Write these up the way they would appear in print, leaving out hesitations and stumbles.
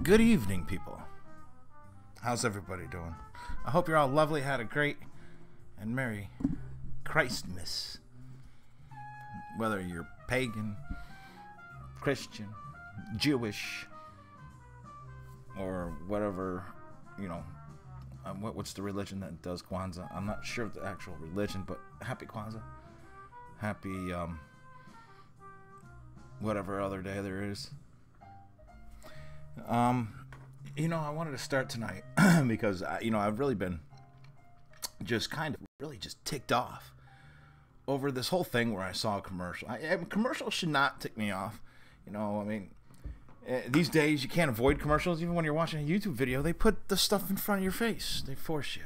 Good evening, people. How's everybody doing? I hope you're all lovely, had a great and merry Christmas. Whether you're pagan, Christian, Jewish, or whatever, you know, what's the religion that does Kwanzaa? I'm not sure of the actual religion, but happy Kwanzaa. Happy, whatever other day there is. You know, I wanted to start tonight because, you know, I've really been just kind of really just ticked off over this whole thing where I saw a commercial. Commercials should not tick me off. You know, I mean, these days you can't avoid commercials. Even when you're watching a YouTube video, they put the stuff in front of your face. They force you.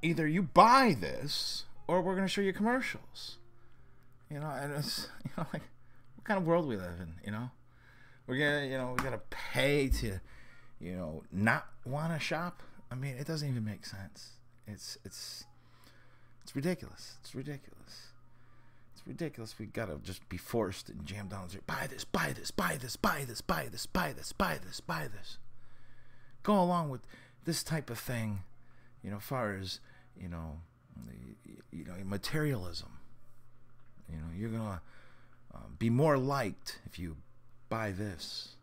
Either you buy this or we're going to show you commercials. You know, and it's, you know, like, what kind of world we live in, you know? We're gonna, you know, we gotta pay to, you know, not want to shop. I mean, it doesn't even make sense. It's ridiculous. It's ridiculous. It's ridiculous. We gotta just be forced and jammed down. Buy this, buy this, buy this, buy this, buy this, buy this, buy this, buy this. Go along with this type of thing, you know, as far as, you know, materialism. You know, you're gonna be more liked if you buy this.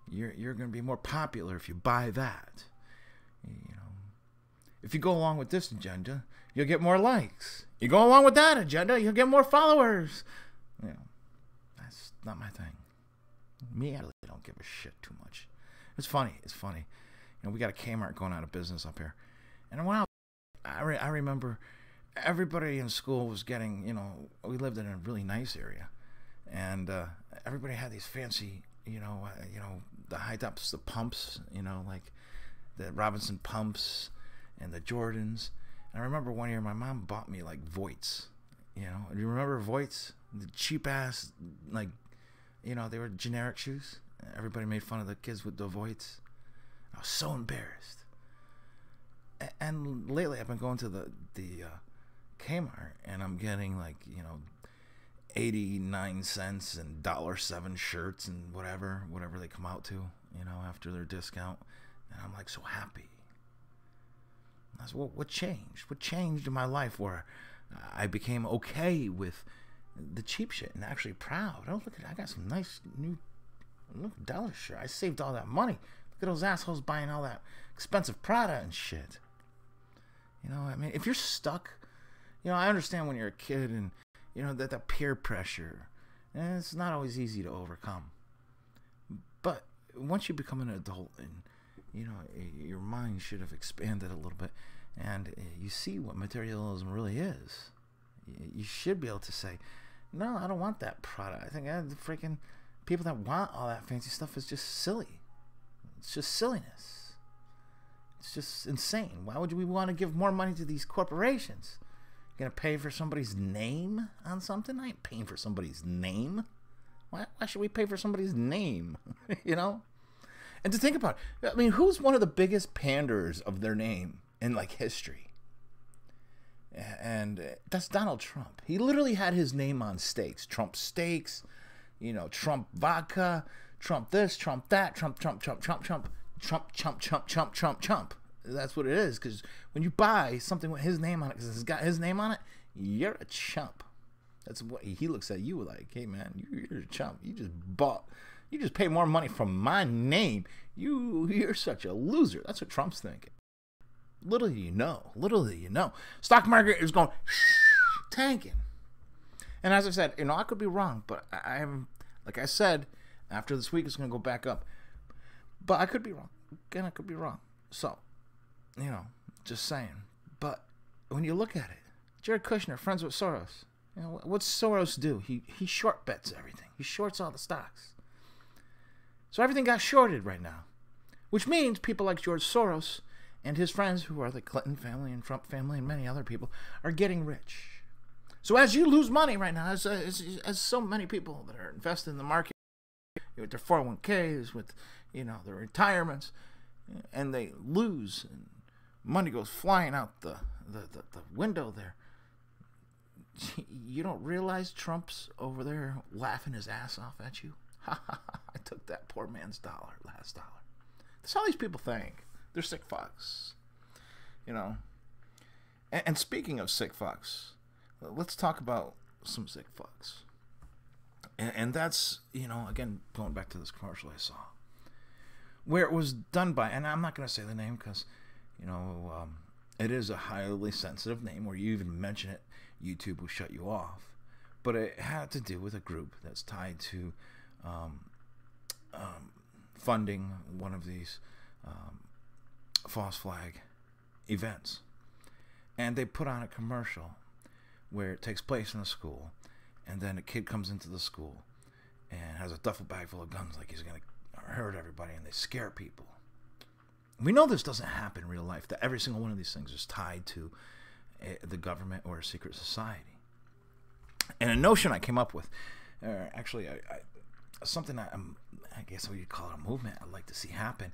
You're going to be more popular if you buy that. You know, if you go along with this agenda, you'll get more likes. You go along with that agenda, you'll get more followers. You know, that's not my thing. Me, I really don't give a shit too much. It's funny. It's funny. You know, we got a Kmart going out of business up here, and when I remember everybody in school was getting. You know, we lived in a really nice area. And everybody had these fancy, you know, the high tops, the pumps, you know, like the Robinson pumps and the Jordans. And I remember one year my mom bought me like Voits, you know. Do you remember Voits? The cheap ass, like, you know, they were generic shoes. Everybody made fun of the kids with the Voits. I was so embarrassed. And lately I've been going to the Kmart and I'm getting like, you know, 89 cents and $1.07 shirts and whatever they come out to, you know, after their discount. And I'm like so happy. That's what changed. What changed in my life where I became okay with the cheap shit and actually proud. Oh, look at it. I got some nice new dollar shirt. I saved all that money. Look at those assholes buying all that expensive Prada and shit. You know, I mean, if you're stuck, you know, I understand when you're a kid and, you know, that peer pressure, and it's not always easy to overcome. But once you become an adult and, you know, your mind should have expanded a little bit and you see what materialism really is, you should be able to say, no, I don't want that product. I think the freaking people that want all that fancy stuff is just silly. It's just silliness. It's just insane. Why would we want to give more money to these corporations? You're going to pay for somebody's name on something? I ain't paying for somebody's name. Why should we pay for somebody's name? You know? And to think about it, I mean, who's one of the biggest panderers of their name in, like, history? And that's Donald Trump. He literally had his name on steaks. Trump steaks, you know, Trump vodka, Trump this, Trump that, Trump, Trump, Trump, Trump, Trump, Trump, Trump, Trump, Trump, Trump, Trump. That's what it is. Because when you buy something with his name on it, because it's got his name on it, you're a chump. That's what he looks at you like. Hey, man, you're a chump. You just paid more money for my name. You're such a loser. That's what Trump's thinking. Little do you know. Stock market is going tanking. And as I said, you know, I could be wrong, but I am, like I said, after this week it's going to go back up. But I could be wrong. Again, I could be wrong. So, you know, just saying. But when you look at it, Jared Kushner, friends with Soros. You know, what's Soros do? He short bets everything. He shorts all the stocks. So everything got shorted right now. Which means people like George Soros and his friends, who are the Clinton family and Trump family and many other people, are getting rich. So as you lose money right now, as so many people that are invested in the market, with their 401ks, with, you know, their retirements, and they lose, and money goes flying out the window there. You don't realize Trump's over there laughing his ass off at you? Ha ha ha, I took that poor man's last dollar. That's how these people think. They're sick fucks. You know? And speaking of sick fucks, let's talk about some sick fucks. And that's, you know, again, going back to this commercial I saw, where it was done by, and I'm not going to say the name because, you know, it is a highly sensitive name. Where you even mention it, YouTube will shut you off. But it had to do with a group that's tied to funding one of these false flag events. And they put on a commercial where it takes place in a school, and then a kid comes into the school and has a duffel bag full of guns like he's going to hurt everybody, and they scare people. We know this doesn't happen in real life, that every single one of these things is tied to the government or a secret society. And a notion I came up with, actually, something I guess what you'd call it a movement I'd like to see happen,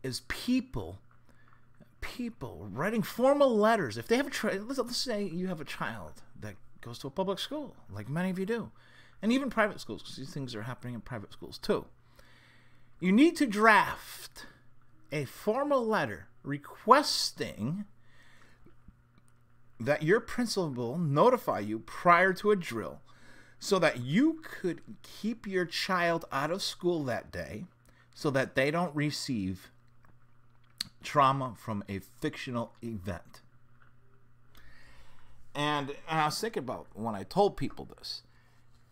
is people writing formal letters. If they have let's say you have a child that goes to a public school, like many of you do, and even private schools, because these things are happening in private schools too. You need to draft a formal letter requesting that your principal notify you prior to a drill so that you could keep your child out of school that day so that they don't receive trauma from a fictional event. And I was thinking about when I told people this,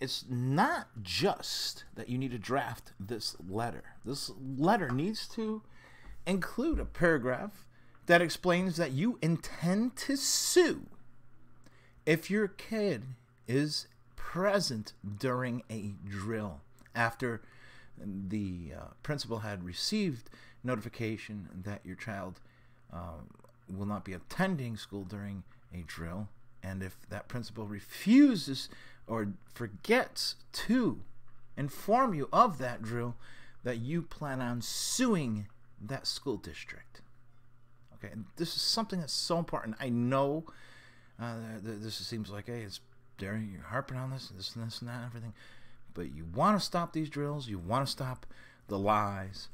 it's not just that you need to draft this letter. This letter needs to include a paragraph that explains that you intend to sue if your kid is present during a drill after the principal had received notification that your child will not be attending school during a drill, and if that principal refuses or forgets to inform you of that drill, that you plan on suing that school district. Okay, and this is something that's so important. I know this seems like, hey, it's there, you're harping on this and this and that and everything, but you want to stop these drills, you want to stop the lies.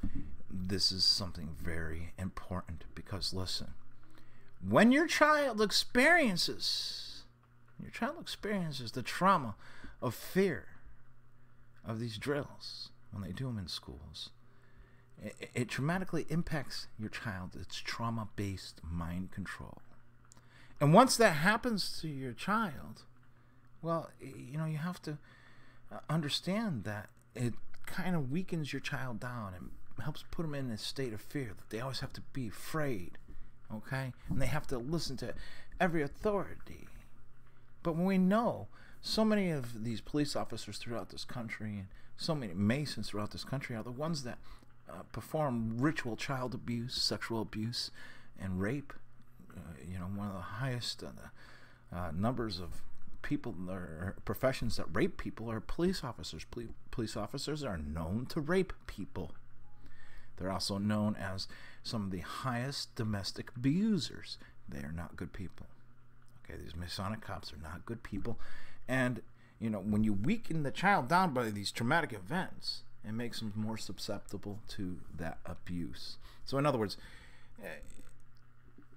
This is something very important, because listen, when your child experiences the trauma of fear of these drills, when they do them in schools, it dramatically impacts your child. It's trauma-based mind control. And once that happens to your child, well, you know, you have to understand that it kind of weakens your child down and helps put them in a state of fear, that they always have to be afraid, okay? And they have to listen to every authority. But when we know so many of these police officers throughout this country and so many Masons throughout this country are the ones that perform ritual child abuse, sexual abuse, and rape. One of the highest numbers of people or professions that rape people are police officers. Police officers are known to rape people. They're also known as some of the highest domestic abusers. They are not good people. Okay, these Masonic cops are not good people. And, when you weaken the child down by these traumatic events, it makes them more susceptible to that abuse. So in other words,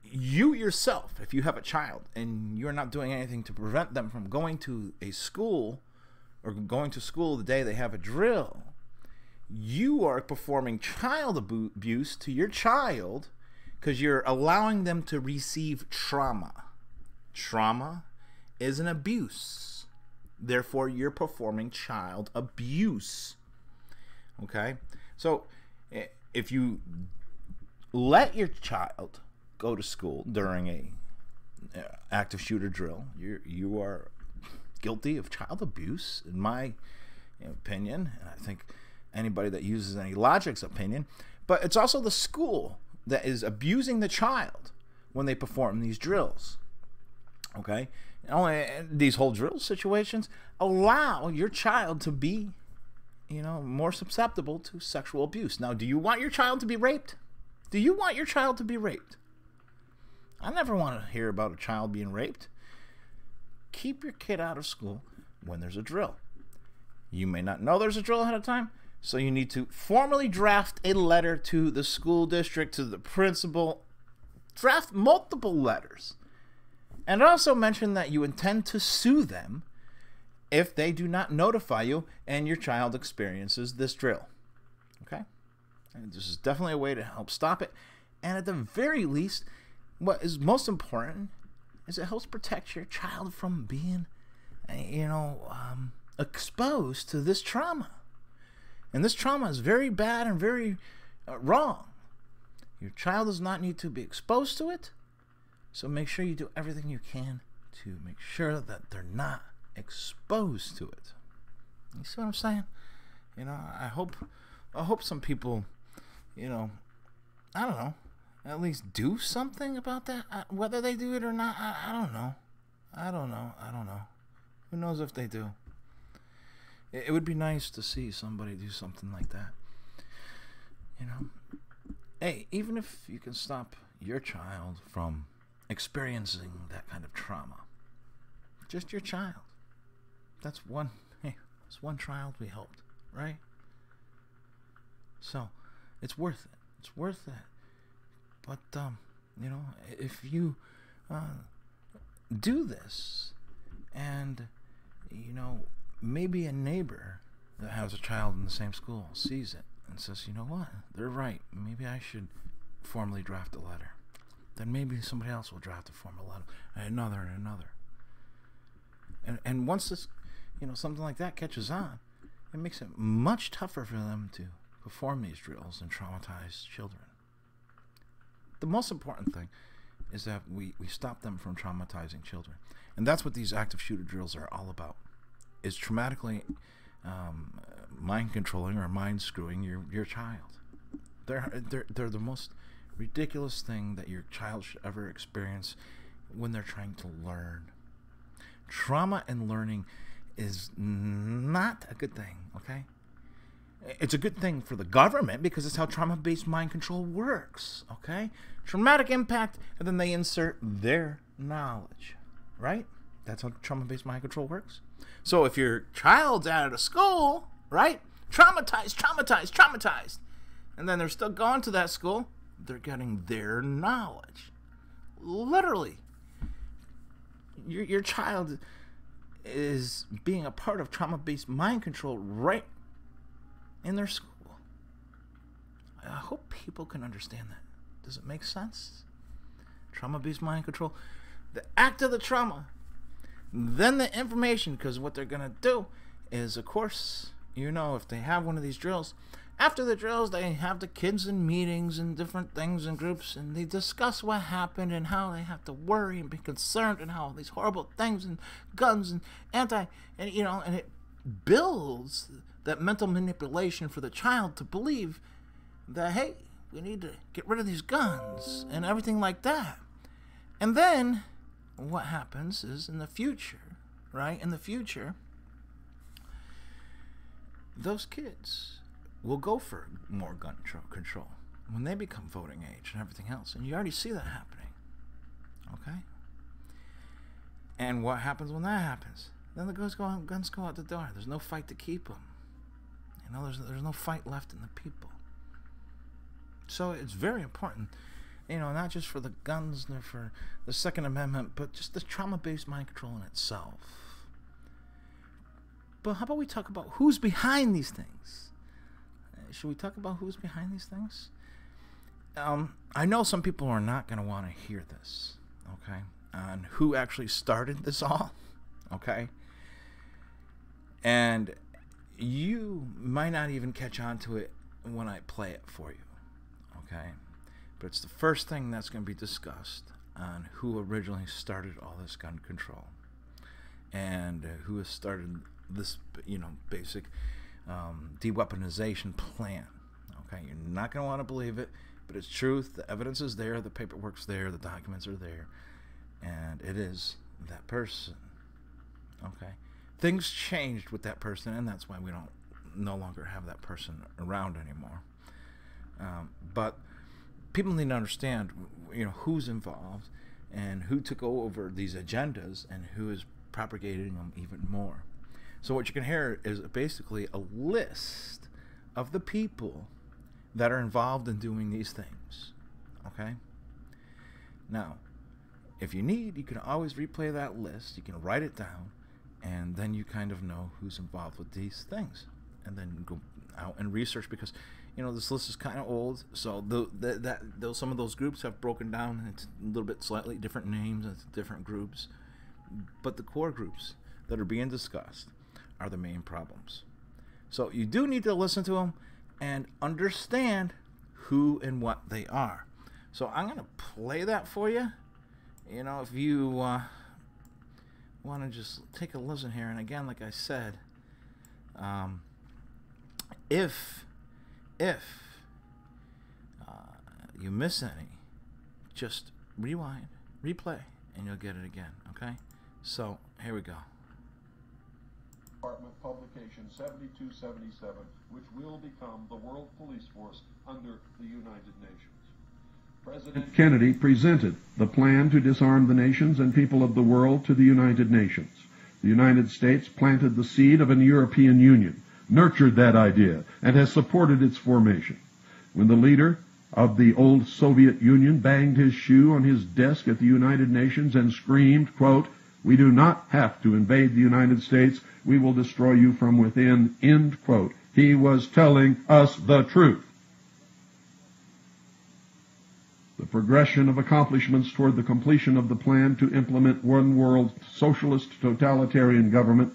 you yourself, if you have a child and you're not doing anything to prevent them from going to a school or going to school the day they have a drill, you are performing child abuse to your child because you're allowing them to receive trauma. Trauma is an abuse. Therefore, you're performing child abuse. Okay? So, if you let your child go to school during a active shooter drill, you are guilty of child abuse, in my opinion, and I think anybody that uses any logic's opinion. But it's also the school that is abusing the child when they perform these drills. Okay? These whole drill situations allow your child to be, more susceptible to sexual abuse. Now, do you want your child to be raped? Do you want your child to be raped? I never want to hear about a child being raped. Keep your kid out of school when there's a drill. You may not know there's a drill ahead of time, so you need to formally draft a letter to the school district, to the principal. Draft multiple letters. And also mention that you intend to sue them if they do not notify you and your child experiences this drill. Okay? And this is definitely a way to help stop it. And at the very least, what is most important is it helps protect your child from being, exposed to this trauma. And this trauma is very bad and very wrong. Your child does not need to be exposed to it. So make sure you do everything you can to make sure that they're not exposed to it. You see what I'm saying? I hope some people, I don't know, at least do something about that. Whether they do it or not, I don't know. I don't know. Who knows if they do? It would be nice to see somebody do something like that. Hey, even if you can stop your child from experiencing that kind of trauma, just your child. That's one child we helped, right? So it's worth it. It's worth it. But if you do this, and maybe a neighbor that has a child in the same school sees it and says, what, they're right, maybe I should formally draft a letter. Then maybe somebody else will draft a formal letter, and another. And once this, something like that catches on, it makes it much tougher for them to perform these drills and traumatize children. The most important thing is that we stop them from traumatizing children. And that's what these active shooter drills are all about, is traumatically mind controlling or mind screwing your child. They're the most ridiculous thing that your child should ever experience when they're trying to learn. Trauma and learning is not a good thing, okay? It's a good thing for the government because it's how trauma-based mind control works, okay? Traumatic impact, and then they insert their knowledge, right? That's how trauma-based mind control works. So if your child's out of school, right? Traumatized, and then they're still going to that school, they're getting their knowledge. Literally. Your child is being a part of trauma-based mind control right in their school. I hope people can understand that. Does it make sense? Trauma-based mind control. The act of the trauma. Then the information, because what they're going to do is, of course, if they have one of these drills, after the drills, they have the kids in meetings and different things and groups, and they discuss what happened and how they have to worry and be concerned and how these horrible things and guns and and it builds that mental manipulation for the child to believe that, hey, we need to get rid of these guns and everything like that. And then what happens is in the future, right? In the future, those kids will go for more gun control when they become voting age and everything else. And you already see that happening. Okay? And what happens when that happens? Then the guns go out the door. There's no fight to keep them. You know, there's no fight left in the people. So it's very important, you know, not just for the guns nor for the Second Amendment, but just the trauma-based mind control in itself. But how about we talk about who's behind these things? Should we talk about who's behind these things? I know some people are not going to want to hear this, okay, on who actually started this all, okay? And you might not even catch on to it when I play it for you, okay? But it's the first thing that's going to be discussed on who originally started all this gun control and who has started this, you know, basic de-weaponization plan. Okay, you're not going to want to believe it, but it's truth. The evidence is there, the paperwork's there, the documents are there, and it is that person. Okay, things changed with that person, and that's why we don't no longer have that person around anymore. But people need to understand, you know, who's involved and who took over these agendas and who is propagating them even more. So what you can hear is basically a list of the people that are involved in doing these things. Okay? Now, if you need, you can always replay that list. You can write it down, and then you kind of know who's involved with these things. And then go out and research, because, you know, this list is kind of old. So some of those groups have broken down into a little bit slightly different names and different groups. But the core groups that are being discussed are the main problems. So you do need to listen to them and understand who and what they are. So I'm going to play that for you. You know, if you want to just take a listen here. And again, like I said, if you miss any, just rewind, replay, and you'll get it again. Okay? So here we go. Department Publication 7277, which will become the World Police Force under the United Nations. President Kennedy presented the plan to disarm the nations and people of the world to the United Nations. The United States planted the seed of an European Union, nurtured that idea, and has supported its formation. When the leader of the old Soviet Union banged his shoe on his desk at the United Nations and screamed, quote, "We do not have to invade the United States. We will destroy you from within," end quote. He was telling us the truth. The progression of accomplishments toward the completion of the plan to implement one world socialist totalitarian government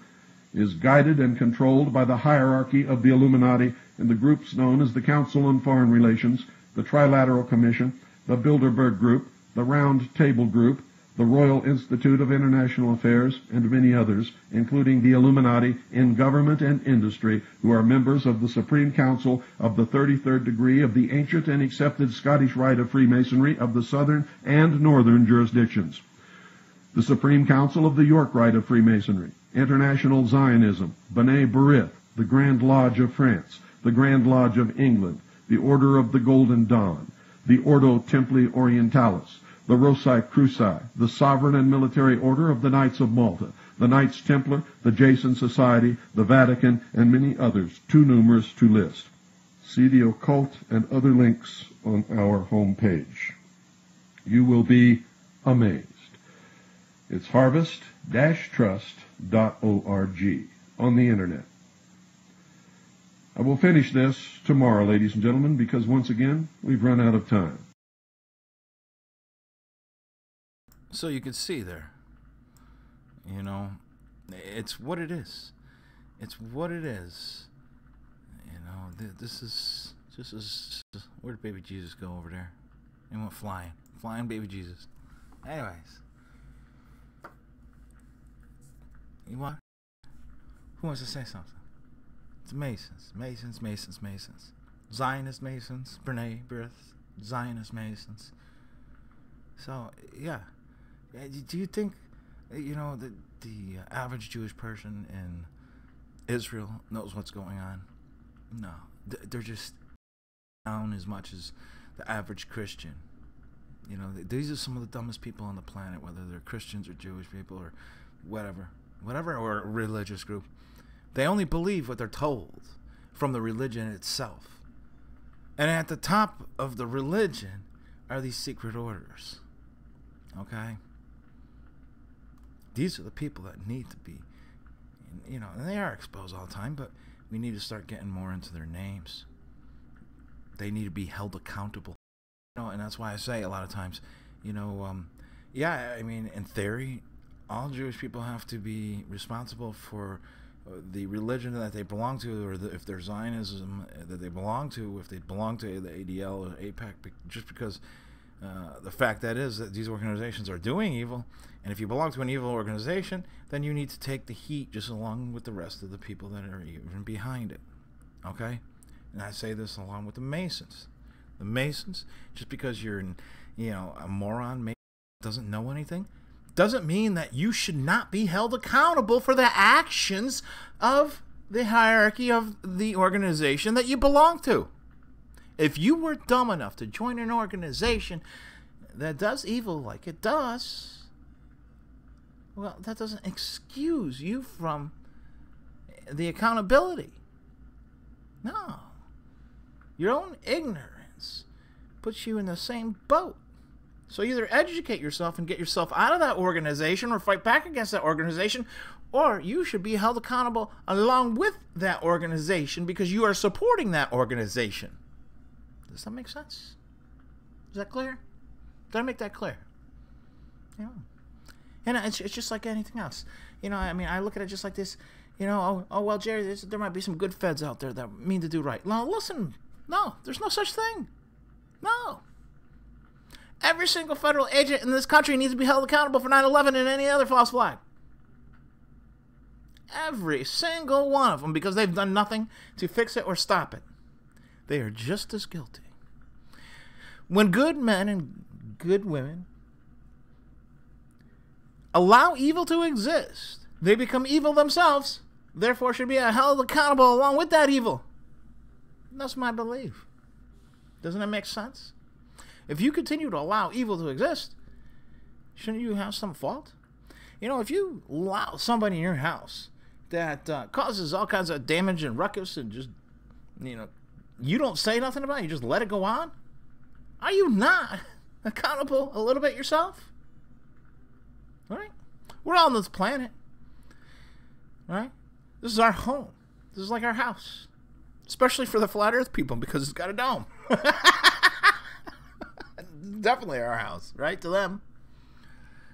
is guided and controlled by the hierarchy of the Illuminati and the groups known as the Council on Foreign Relations, the Trilateral Commission, the Bilderberg Group, the Round Table Group, the Royal Institute of International Affairs, and many others, including the Illuminati in government and industry, who are members of the Supreme Council of the 33rd degree of the ancient and accepted Scottish Rite of Freemasonry of the southern and northern jurisdictions. The Supreme Council of the York Rite of Freemasonry, International Zionism, B'nai B'rith, the Grand Lodge of France, the Grand Lodge of England, the Order of the Golden Dawn, the Ordo Templi Orientalis, the Rosicruci, the Sovereign and Military Order of the Knights of Malta, the Knights Templar, the Jason Society, the Vatican, and many others, too numerous to list. See the occult and other links on our homepage. You will be amazed. It's harvest-trust.org on the internet. I will finish this tomorrow, ladies and gentlemen, because once again, we've run out of time. So you can see there, you know, it's what it is. It's what it is. You know, this is, where did baby Jesus go over there? He went flying. Flying baby Jesus. Anyways. You want? Who wants to say something? It's Masons. Masons. Zionist Masons, B'nai B'rith, Zionist Masons. So, yeah. Do you think, the average Jewish person in Israel knows what's going on? No. They're just down as much as the average Christian. These are some of the dumbest people on the planet, whether they're Christians or Jewish people or whatever, or a religious group. They only believe what they're told from the religion itself. And at the top of the religion are these secret orders. Okay? These are the people that need to be, and they are exposed all the time, but we need to start getting more into their names. They need to be held accountable. And that's why I say a lot of times, in theory, all Jewish people have to be responsible for the religion that they belong to, or if there's Zionism that they belong to, if they belong to the ADL or AIPAC, just because the fact that is that these organizations are doing evil, and if you belong to an evil organization, then you need to take the heat just along with the rest of the people that are even behind it. Okay? And I say this along with the Masons. The Masons, just because you're a moron doesn't know anything, doesn't mean that you should not be held accountable for the actions of the hierarchy of the organization that you belong to. If you were dumb enough to join an organization that does evil like it does, well, that doesn't excuse you from the accountability. No. Your own ignorance puts you in the same boat. So either educate yourself and get yourself out of that organization or fight back against that organization, or you should be held accountable along with that organization because you are supporting that organization. Does that make sense? Is that clear? Did I make that clear? And it's just like anything else. I look at it just like this. Well, Jerry, there might be some good feds out there that mean to do right. No, listen. No, there's no such thing. No. Every single federal agent in this country needs to be held accountable for 9/11 and any other false flag. Every single one of them, because they've done nothing to fix it or stop it. They are just as guilty. When good men and good women allow evil to exist, they become evil themselves, therefore should be held accountable along with that evil. That's my belief. Doesn't that make sense? If you continue to allow evil to exist, shouldn't you have some fault? If you allow somebody in your house that causes all kinds of damage and ruckus and just, you don't say nothing about it, you just let it go on, are you not accountable a little bit yourself? Right? We're all on this planet. Right? This is our home. This is like our house. Especially for the flat earth people because it's got a dome. Definitely our house, right? To them.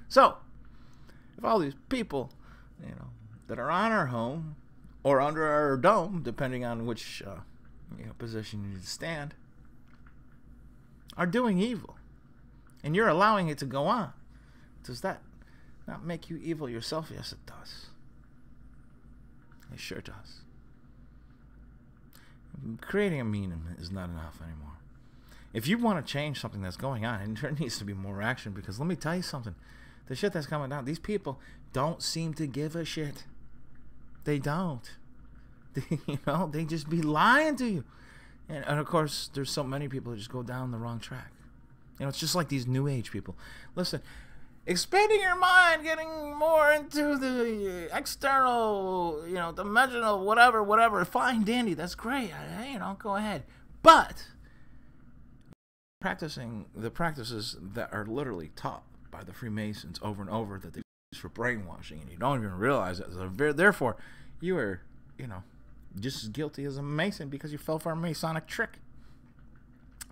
So, if all these people, that are on our home or under our dome, depending on which position you need to stand, are doing evil, and you're allowing it to go on, does that not make you evil yourself? Yes, it does. It sure does. Creating a meme is not enough anymore. If you want to change something that's going on, and there needs to be more action, because let me tell you something. The shit that's coming down, these people don't seem to give a shit. They don't. They just be lying to you. And of course, there's so many people that just go down the wrong track. It's just like these new age people. Listen, expanding your mind, getting more into the external, dimensional, whatever, fine, dandy, that's great. Go ahead. But practicing the practices that are literally taught by the Freemasons over and over that they use for brainwashing, and you don't even realize it. So therefore, you are, just as guilty as a Mason because you fell for a Masonic trick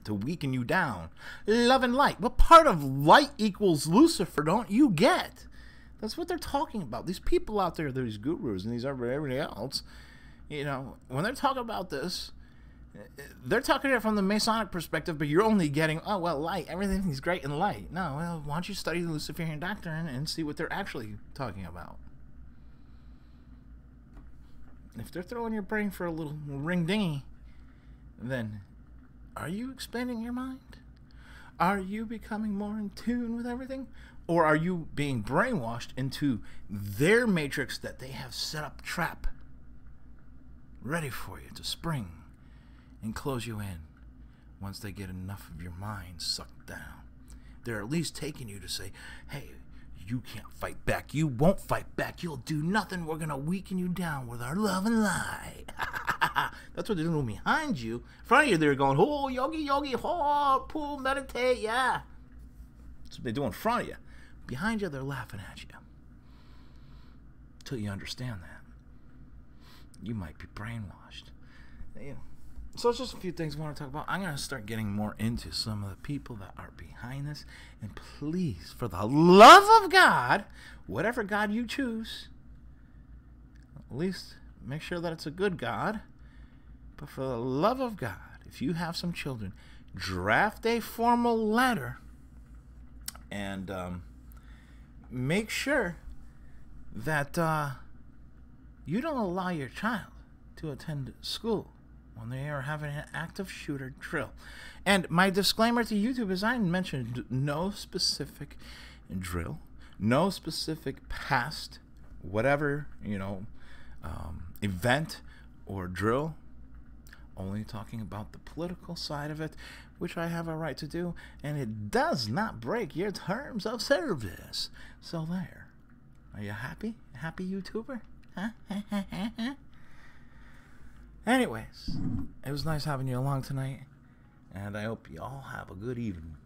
to weaken you down. Love and light. What part of light equals Lucifer don't you get? That's what they're talking about. These people out there, these gurus and these everybody else, when they're talking about this, they're talking it from the Masonic perspective, but you're only getting, light. Everything's great in light. No, well, why don't you study the Luciferian doctrine and see what they're actually talking about? If they're throwing your brain for a little ring dingy, then Are you expanding your mind? Are you becoming more in tune with everything? Or are you being brainwashed into their matrix that they have set up trap ready for you to spring and close you in once they get enough of your mind sucked down? They're at least taking you to say, hey, you can't fight back. You won't fight back. You'll do nothing. We're going to weaken you down with our love and light. That's what they're doing behind you. In front of you, they're going, oh, yogi, oh, pull, meditate, yeah. That's what they do in front of you. Behind you, they're laughing at you. Until you understand that. You might be brainwashed. You know. So it's just a few things I want to talk about. I'm going to start getting more into some of the people that are behind this. And please, for the love of God, whatever God you choose, at least make sure that it's a good God. But for the love of God, if you have some children, draft a formal letter and make sure that you don't allow your child to attend school when they are having an active shooter drill. And my disclaimer to YouTube is I mentioned no specific drill, no specific past, whatever, event or drill. Only talking about the political side of it, which I have a right to do, and it does not break your terms of service. So there. Are you happy? Happy YouTuber? Huh? Anyways, it was nice having you along tonight, and I hope you all have a good evening.